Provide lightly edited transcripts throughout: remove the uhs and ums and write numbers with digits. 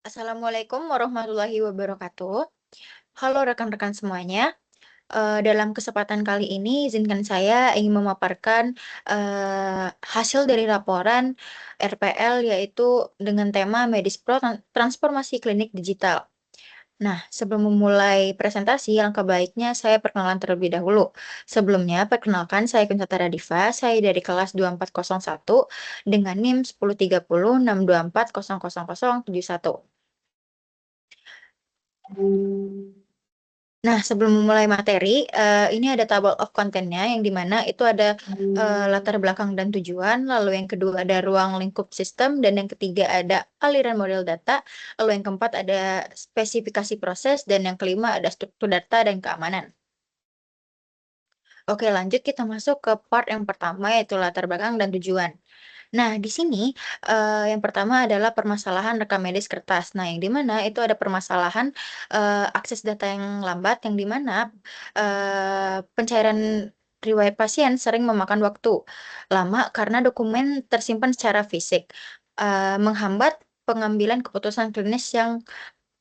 Assalamualaikum warahmatullahi wabarakatuh. Halo rekan-rekan semuanya. Dalam kesempatan kali ini izinkan saya ingin memaparkan hasil dari laporan RPL yaitu dengan tema Medis Pro Transformasi Klinik Digital. Nah, sebelum memulai presentasi, alangkah baiknya saya perkenalan terlebih dahulu. Sebelumnya, perkenalkan saya Kuntara Diva, saya dari kelas 2401 dengan NIM 103062400071. Nah, sebelum memulai materi, ini ada table of content-nya yang di mana itu ada latar belakang dan tujuan, lalu yang kedua ada ruang lingkup sistem, dan yang ketiga ada aliran model data, lalu yang keempat ada spesifikasi proses, dan yang kelima ada struktur data dan keamanan. Oke, lanjut kita masuk ke part yang pertama yaitu latar belakang dan tujuan. Nah, di sini yang pertama adalah permasalahan rekam medis kertas. Nah, yang di mana itu ada permasalahan akses data yang lambat, yang di mana pencairan riwayat pasien sering memakan waktu lama karena dokumen tersimpan secara fisik, menghambat pengambilan keputusan klinis yang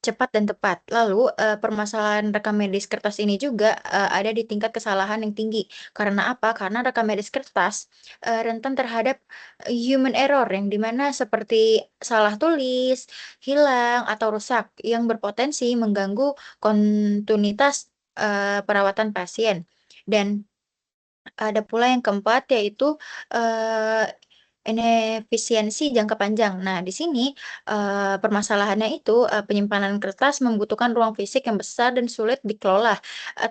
cepat dan tepat. Lalu, permasalahan rekam medis kertas ini juga, ada di tingkat kesalahan yang tinggi. Karena apa? Karena rekam medis kertas, rentan terhadap human error yang di mana seperti salah tulis, hilang, atau rusak yang berpotensi mengganggu kontinuitas, perawatan pasien. Dan ada pula yang keempat yaitu, eee, inefisiensi jangka panjang. Nah, di sini, permasalahannya itu, penyimpanan kertas membutuhkan ruang fisik yang besar dan sulit dikelola,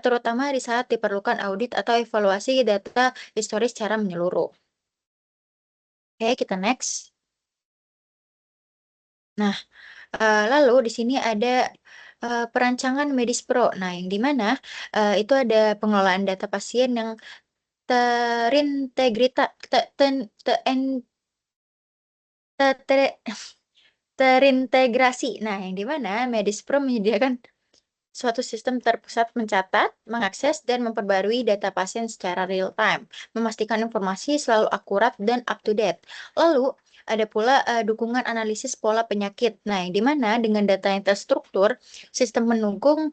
terutama di saat diperlukan audit atau evaluasi data historis secara menyeluruh. Oke, kita next. Nah, lalu di sini ada, perancangan Medis Pro. Nah, yang di mana, itu ada pengelolaan data pasien yang terintegrita te ten teen te tere terintegrasi. Nah, yang di mana Medis Pro menyediakan suatu sistem terpusat mencatat, mengakses, dan memperbarui data pasien secara real time, memastikan informasi selalu akurat dan up to date. Lalu, ada pula dukungan analisis pola penyakit. Nah, yang di mana dengan data yang terstruktur, sistem mendukung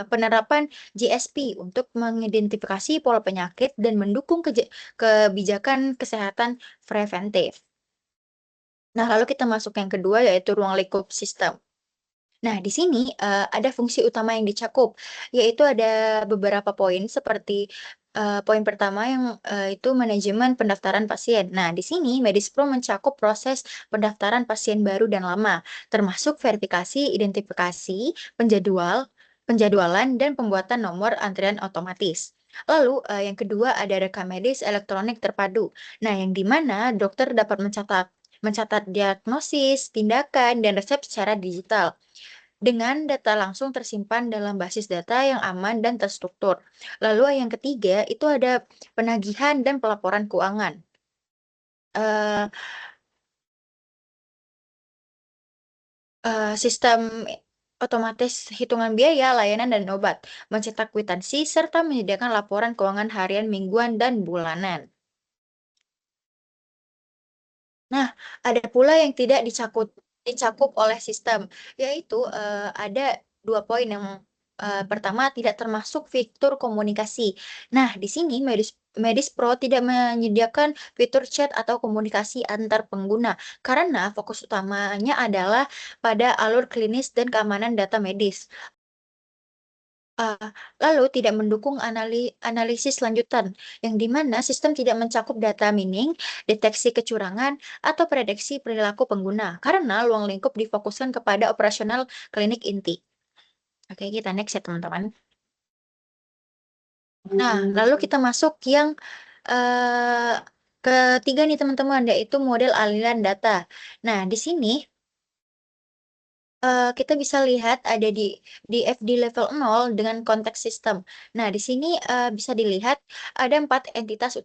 penerapan GSP untuk mengidentifikasi pola penyakit dan mendukung kebijakan kesehatan preventif. Nah, lalu kita masuk yang kedua yaitu ruang lingkup sistem. Nah, di sini, ada fungsi utama yang dicakup, yaitu ada beberapa poin seperti, poin pertama yang, itu manajemen pendaftaran pasien. Nah, di sini Medispro mencakup proses pendaftaran pasien baru dan lama, termasuk verifikasi, identifikasi, penjadwalan, dan pembuatan nomor antrian otomatis. Lalu, yang kedua ada rekam medis elektronik terpadu. Nah, yang di mana dokter dapat mencatat diagnosis, tindakan, dan resep secara digital dengan data langsung tersimpan dalam basis data yang aman dan terstruktur. Lalu yang ketiga itu ada penagihan dan pelaporan keuangan. Eh, Sistem otomatis hitungan biaya, layanan, dan obat, mencetak kwitansi, serta menyediakan laporan keuangan harian, mingguan, dan bulanan. Nah, ada pula yang tidak dicakup oleh sistem, yaitu ada dua poin yang pertama tidak termasuk fitur komunikasi. Nah, di sini Medis Pro tidak menyediakan fitur chat atau komunikasi antar pengguna karena fokus utamanya adalah pada alur klinis dan keamanan data medis. Eee, Lalu tidak mendukung analisis lanjutan, yang di mana sistem tidak mencakup data mining, deteksi kecurangan, atau prediksi perilaku pengguna, karena ruang lingkup difokuskan kepada operasional klinik inti. Oke, kita next ya teman-teman. Nah, lalu kita masuk yang eee, ketiga nih teman-teman, yaitu model aliran data. Nah, di sini kita bisa lihat ada di FD level 0 dengan konteks sistem. Nah, di sini, bisa dilihat ada 4 entitas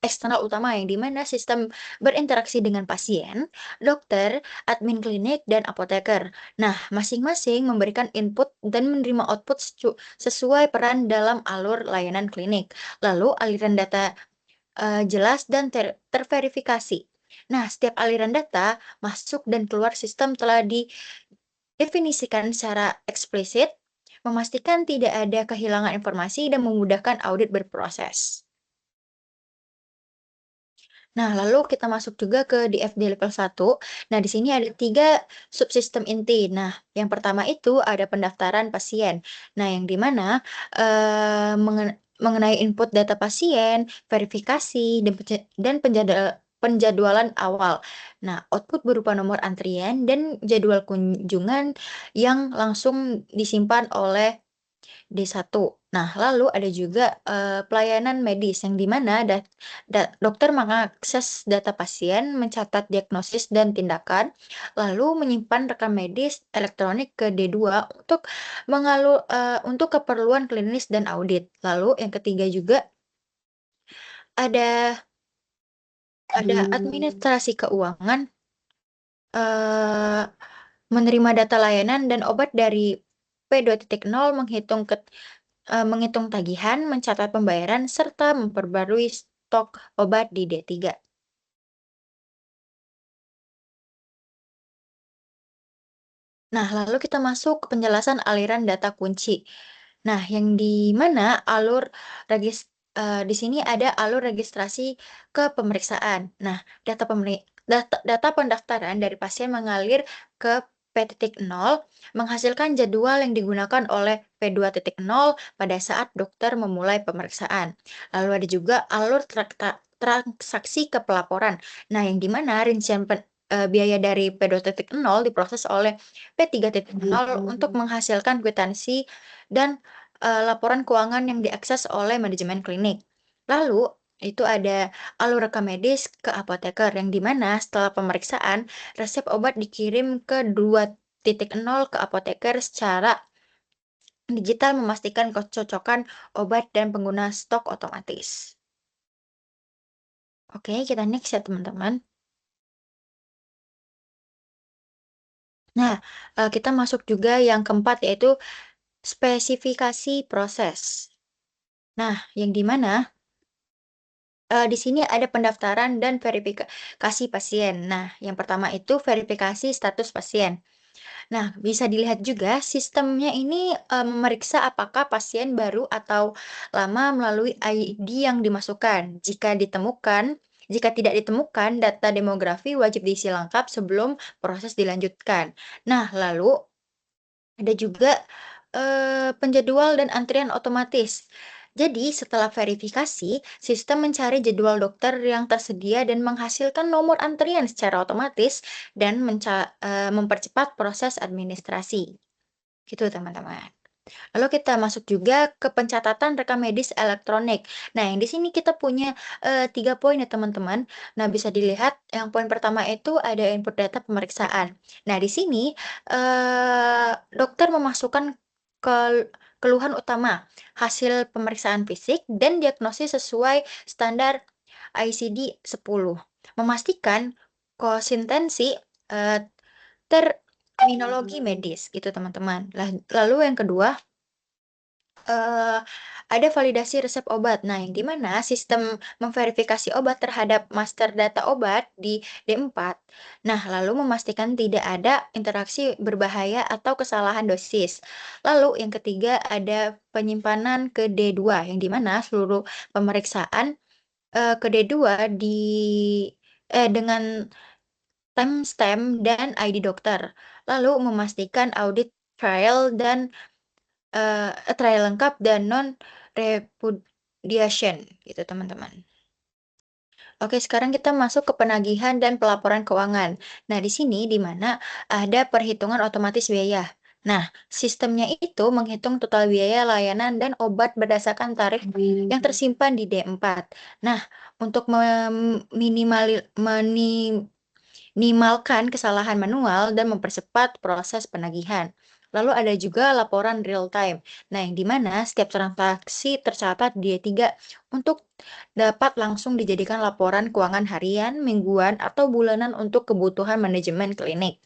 eksternal utama yang di mana sistem berinteraksi dengan pasien, dokter, admin klinik, dan apoteker. Nah, masing-masing memberikan input dan menerima output sesuai peran dalam alur layanan klinik. Lalu aliran data jelas dan terverifikasi. Nah, setiap aliran data masuk dan keluar sistem telah didefinisikan secara eksplisit, memastikan tidak ada kehilangan informasi dan memudahkan audit berproses. Nah, lalu kita masuk juga ke DFD level 1. Nah, di sini ada 3 subsistem inti. Nah, yang pertama itu ada pendaftaran pasien. Nah, yang di mana mengenai input data pasien, verifikasi, dan penjadwalan awal. Nah, output berupa nomor antrian dan jadwal kunjungan yang langsung disimpan oleh D1. Nah, lalu ada juga, pelayanan medis yang di mana dokter mengakses data pasien, mencatat diagnosis dan tindakan, lalu menyimpan rekam medis elektronik ke D2 untuk keperluan klinis dan audit. Lalu yang ketiga juga ada administrasi keuangan, eee, menerima data layanan dan obat dari P2.0 menghitung tagihan, mencatat pembayaran, serta memperbarui stok obat di D3. Nah, lalu kita masuk ke penjelasan aliran data kunci. Nah, yang di mana di sini ada alur registrasi ke pemeriksaan. Nah, data pendaftaran dari pasien mengalir ke P.0 menghasilkan jadwal yang digunakan oleh P2.0 pada saat dokter memulai pemeriksaan. Lalu ada juga alur transaksi ke pelaporan. Nah, yang di mana rincian biaya dari P2.0 diproses oleh P3.0 untuk menghasilkan kwitansi dan laporan keuangan yang diakses oleh manajemen klinik. Lalu, itu ada alur rekam medis ke apoteker yang dimana setelah pemeriksaan, resep obat dikirim ke 2.0 ke apoteker secara digital memastikan kecocokan obat dan pengguna stok otomatis. Oke, kita next ya teman-teman. Nah, kita masuk juga yang keempat yaitu spesifikasi proses. Nah, yang di mana di sini ada pendaftaran dan verifikasi pasien. Nah, yang pertama itu verifikasi status pasien. Nah, bisa dilihat juga sistemnya ini, memeriksa apakah pasien baru atau lama melalui ID yang dimasukkan. Jika tidak ditemukan, data demografi wajib diisi lengkap sebelum proses dilanjutkan. Nah, lalu ada juga, penjadwal dan antrian otomatis. Jadi, setelah verifikasi, sistem mencari jadwal dokter yang tersedia dan menghasilkan nomor antrian secara otomatis dan mempercepat proses administrasi. Gitu, teman-teman. Lalu kita masuk juga ke pencatatan rekam medis elektronik. Nah, yang di sini kita punya 3 poin ya, teman-teman. Nah, bisa dilihat yang poin pertama itu ada input data pemeriksaan. Nah, di sini dokter memasukkan keluhan utama, hasil pemeriksaan fisik, dan diagnosis sesuai standar ICD-10. Memastikan konsistensi eh, terminologi medis gitu, teman-teman. Lalu yang kedua Eee, ada validasi resep obat. Nah, yang di mana sistem memverifikasi obat terhadap master data obat di D4. Nah, lalu memastikan tidak ada interaksi berbahaya atau kesalahan dosis. Lalu yang ketiga ada penyimpanan ke D2, yang di mana seluruh pemeriksaan, ke D2 dengan timestamp dan ID dokter. Lalu memastikan audit trial lengkap dan non-repudiation gitu, teman-teman. Oke, sekarang kita masuk ke penagihan dan pelaporan keuangan. Nah, di sini di mana ada perhitungan otomatis biaya. Nah, sistemnya itu menghitung total biaya layanan dan obat berdasarkan tarif yang tersimpan di D4. Nah, untuk minimalkan kesalahan manual dan mempercepat proses penagihan. Lalu ada juga laporan real time. Nah, yang di mana setiap transaksi tercatat di D3 untuk dapat langsung dijadikan laporan keuangan harian, mingguan, atau bulanan untuk kebutuhan manajemen klinik.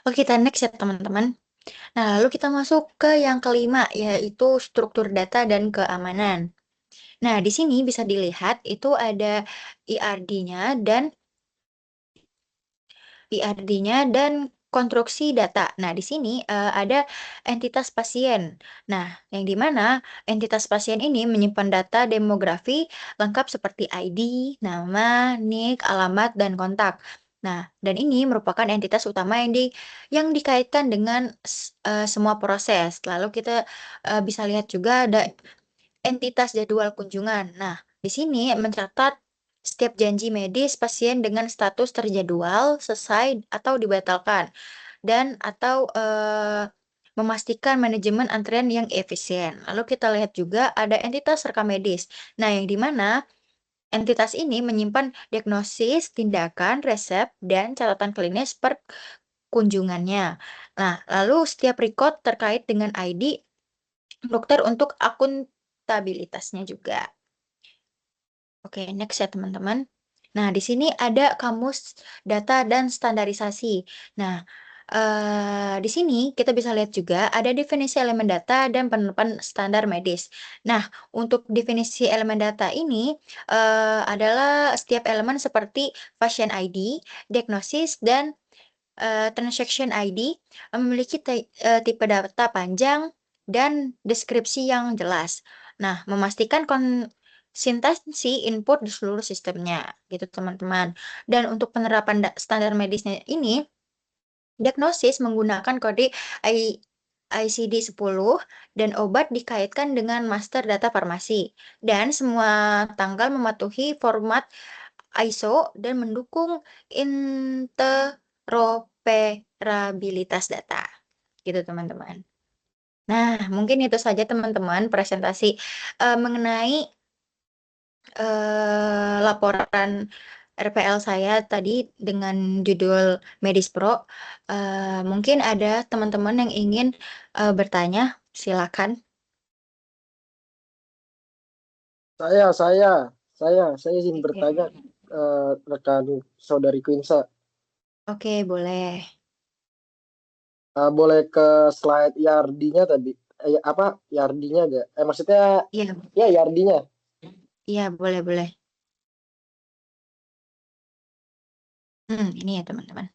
Oke, kita next ya teman-teman. Nah, lalu kita masuk ke yang kelima, yaitu struktur data dan keamanan. Nah, di sini bisa dilihat itu ada IRD-nya dan PRD-nya, dan konstruksi data. Nah, di sini ada entitas pasien. Nah, yang di mana entitas pasien ini menyimpan data demografi lengkap seperti ID, nama, NIK, alamat, dan kontak. Nah, dan ini merupakan entitas utama yang dikaitkan dengan semua proses. Lalu kita bisa lihat juga ada entitas jadwal kunjungan. Nah, di sini mencatat setiap janji medis pasien dengan status terjadwal, selesai, atau dibatalkan, dan atau memastikan manajemen antrean yang efisien. Lalu kita lihat juga ada entitas rekam medis. Nah, yang di mana entitas ini menyimpan diagnosis, tindakan, resep, dan catatan klinis per kunjungannya. Nah, lalu setiap record terkait dengan ID dokter untuk akuntabilitasnya juga. Oke, next ya teman-teman. Nah, di sini ada kamus data dan standarisasi. Nah, di sini kita bisa lihat juga ada definisi elemen data dan penerapan standar medis. Nah, untuk definisi elemen data ini adalah setiap elemen seperti pasien ID, diagnosis, dan transaction ID memiliki tipe data panjang dan deskripsi yang jelas. Nah, memastikan konsistensi input di seluruh sistemnya, gitu teman-teman. Dan untuk penerapan standar medisnya ini, diagnosis menggunakan kode ICD-10 dan obat dikaitkan dengan master data farmasi. Dan semua tanggal mematuhi format ISO dan mendukung interoperabilitas data. Gitu, teman-teman. Nah, mungkin itu saja teman-teman presentasi mengenai laporan RPL saya tadi dengan judul Medis Pro. Mungkin ada teman-teman yang ingin bertanya, silakan. Saya izin Oke, bertanya rekan saudari Quinsa. oke, boleh. Boleh ke slide YARD-nya tadi? Apa YARD-nya enggak? Maksudnya Iya, ya YARD-nya. iya, boleh, boleh. Ini ya teman-teman.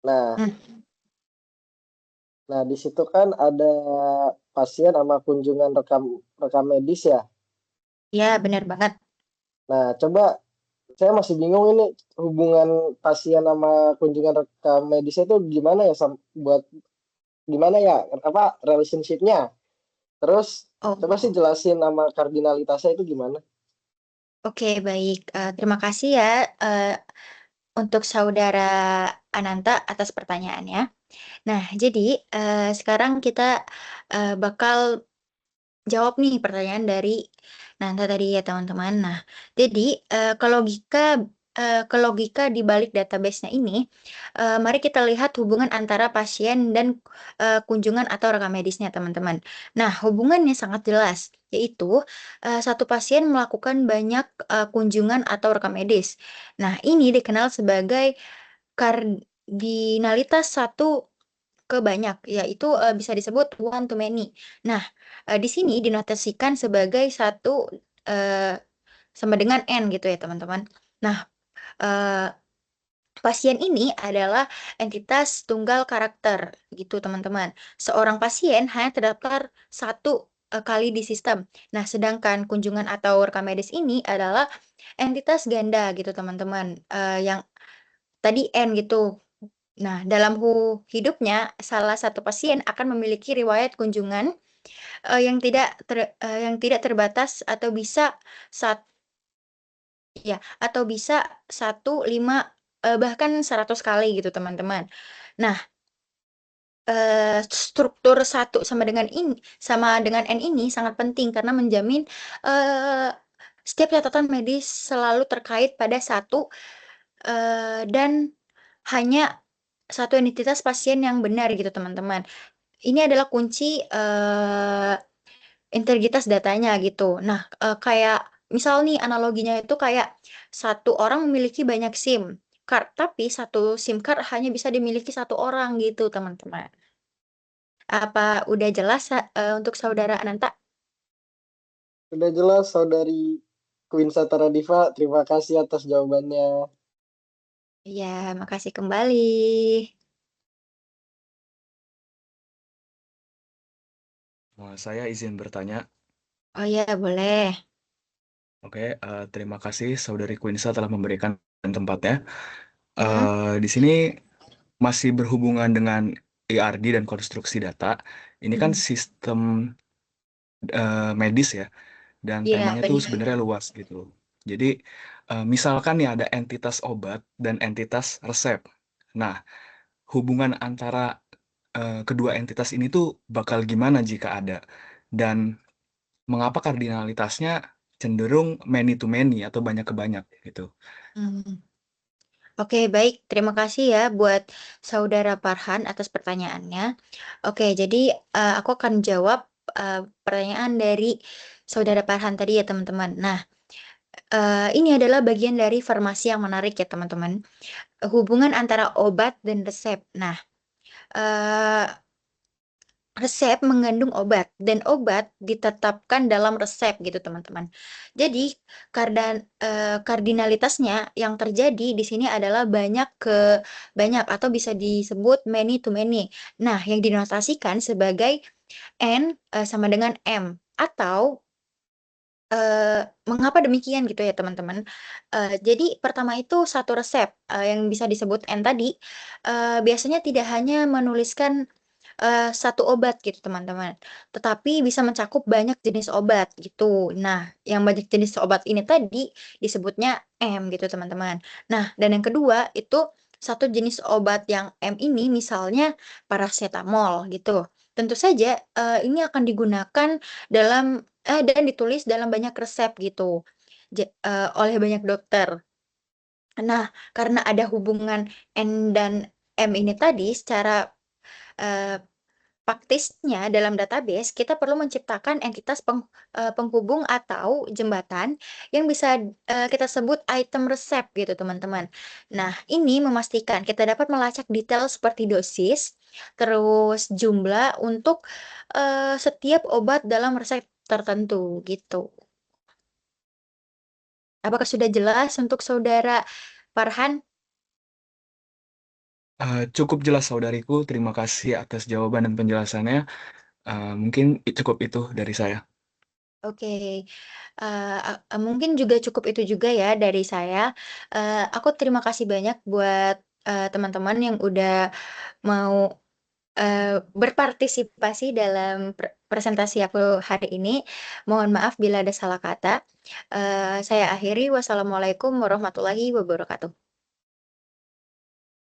Nah, Hmm, nah di situ kan ada pasien sama kunjungan rekam rekam medis ya. ya benar banget. Nah, coba saya masih bingung ini hubungan pasien sama kunjungan rekam medisnya itu gimana ya buat gimana ya apa relationship-nya. Terus coba sih Oh, jelasin nama kardinalitasnya itu gimana? oke, baik. Terima kasih ya eh, untuk saudara Ananta atas pertanyaannya. Nah, jadi sekarang kita bakal jawab nih pertanyaan dari Nanta tadi ya teman-teman. Nah, jadi ke logika di balik database-nya ini, mari kita lihat hubungan antara pasien dan kunjungan atau rekam medisnya teman-teman. Nah, hubungannya sangat jelas, yaitu satu pasien melakukan banyak kunjungan atau rekam medis. Nah, ini dikenal sebagai kardinalitas satu ke banyak, yaitu bisa disebut one to many. Nah, di sini dinotasikan sebagai satu eh, sama dengan N gitu ya, teman-teman. Nah, eh, pasien ini adalah entitas tunggal karakter gitu, teman-teman. Seorang pasien hanya terdaftar satu kali di sistem. Nah, sedangkan kunjungan atau rekam medis ini adalah entitas ganda gitu, teman-teman. Yang tadi N gitu. Nah, dalam hidupnya, salah satu pasien akan memiliki riwayat kunjungan yang tidak terbatas atau bisa sat ya atau bisa 1, 5, bahkan 100 kali gitu, teman-teman. Nah, struktur satu sama dengan N ini sangat penting karena menjamin eh, setiap catatan medis selalu terkait pada satu dan hanya satu identitas pasien yang benar gitu, teman-teman. Ini adalah kunci integritas datanya gitu. Nah, kayak misal nih analoginya itu kayak satu orang memiliki banyak SIM card, tapi satu SIM card hanya bisa dimiliki satu orang gitu, teman-teman. Apa udah jelas untuk saudara Ananta? Sudah jelas saudari Queen Satara Diva, terima kasih atas jawabannya. Iya, makasih kembali. Saya izin bertanya. Oh iya, boleh. Oke, terima kasih Saudari Quinsa telah memberikan tempatnya. Mm-mm. Di sini masih berhubungan dengan ERD dan konstruksi data. Ini kan Mm-mm. sistem medis ya, dan Iya, temanya tuh benar. sebenarnya luas gitu. Jadi, misalkan nih ada entitas obat dan entitas resep. Nah, hubungan antara kedua entitas ini tuh bakal gimana jika ada? Dan mengapa kardinalitasnya cenderung many to many atau banyak ke banyak gitu? Hmm. Oke, baik. Terima kasih ya buat Saudara Farhan atas pertanyaannya. Oke, jadi aku akan jawab pertanyaan dari Saudara Farhan tadi ya, teman-teman. Nah, ini adalah bagian dari farmasi yang menarik ya, teman-teman. Hubungan antara obat dan resep. Nah, eh, resep mengandung obat dan obat ditetapkan dalam resep gitu teman-teman. Jadi kardinalitasnya yang terjadi di sini adalah banyak ke banyak atau bisa disebut many to many. Nah, yang dinotasikan sebagai N sama dengan M atau mengapa demikian gitu ya teman-teman. Jadi pertama itu satu resep yang bisa disebut N tadi biasanya tidak hanya menuliskan satu obat gitu teman-teman, tetapi bisa mencakup banyak jenis obat gitu. Nah, yang banyak jenis obat ini tadi disebutnya M gitu teman-teman. Nah, dan yang kedua itu satu jenis obat yang M ini misalnya paracetamol gitu. Tentu saja ini akan digunakan dalam dan ditulis dalam banyak resep gitu oleh banyak dokter. Nah, karena ada hubungan N dan M ini tadi secara eh, praktisnya dalam database, kita perlu menciptakan entitas penghubung atau jembatan yang bisa kita sebut item resep gitu, teman-teman. Nah, ini memastikan kita dapat melacak detail seperti dosis, terus jumlah untuk setiap obat dalam resep tertentu gitu. Apakah sudah jelas untuk Saudara Farhan? Cukup jelas saudariku, terima kasih atas jawaban dan penjelasannya. Mungkin cukup itu dari saya. Oke, mungkin juga cukup itu juga ya dari saya. Aku terima kasih banyak buat teman-teman yang udah mau eh, berpartisipasi dalam presentasi aku hari ini. Mohon maaf bila ada salah kata. Saya akhiri. Wassalamualaikum warahmatullahi wabarakatuh.